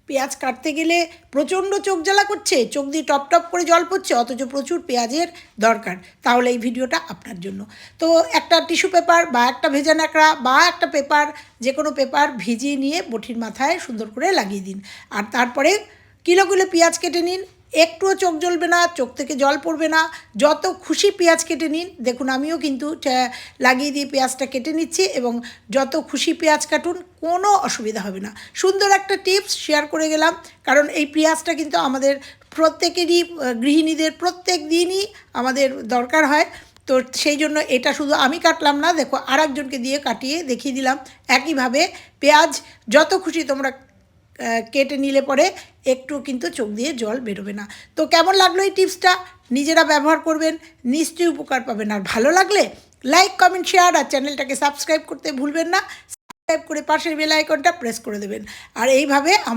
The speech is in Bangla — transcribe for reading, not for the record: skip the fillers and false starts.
পেঁয়াজ কাটতে গেলে প্রচণ্ড চোখ জ্বালা করছে, চোখ দিয়ে টপ টপ করে জল পড়ছে, অথচ প্রচুর পেঁয়াজের দরকার, তাহলে এই ভিডিওটা আপনার জন্য। তো একটা টিস্যু পেপার বা একটা ভেজা ন্যাকড়া বা একটা পেপার, যে কোনো পেপার ভিজিয়ে নিয়ে বটির মাথায় সুন্দর করে লাগিয়ে দিন। আর তারপরে কিলো কিলো পেঁয়াজ কেটে নিন, একটুও চোখ জ্বলবে না, চোখ থেকে জল পড়বে না, যত খুশি পেঁয়াজ কেটে নিন। দেখুন আমিও কিন্তু লাগিয়ে দিয়ে পেঁয়াজটা কেটে নিচ্ছি, এবং যত খুশি পেঁয়াজ কাটুন, কোনো অসুবিধা হবে না। সুন্দর একটা টিপস শেয়ার করে গেলাম, কারণ এই পেঁয়াজটা কিন্তু আমাদের প্রত্যেকেরই, গৃহিণীদের প্রত্যেক দিনই আমাদের দরকার হয়। তো সেই জন্য এটা শুধু আমি কাটলাম না, দেখো আরেকজনকে দিয়ে কাটিয়ে দেখিয়ে দিলাম। একইভাবে পেঁয়াজ যত খুশি তোমরা কেটে নিলে পরে একটু কিন্তু চোখ দিয়ে জল বেরোবে না। তো কেমন লাগলো এই টিপসটা? নিজেরা ব্যবহার করবেন, নিশ্চয়ই উপকার পাবেন। আর ভালো লাগলে লাইক, কমেন্ট, শেয়ার, আর চ্যানেলটাকে সাবস্ক্রাইব করতে ভুলবেন না। সাবস্ক্রাইব করে পাশের বেল আইকনটা প্রেস করে দেবেন। আর এইভাবে আমার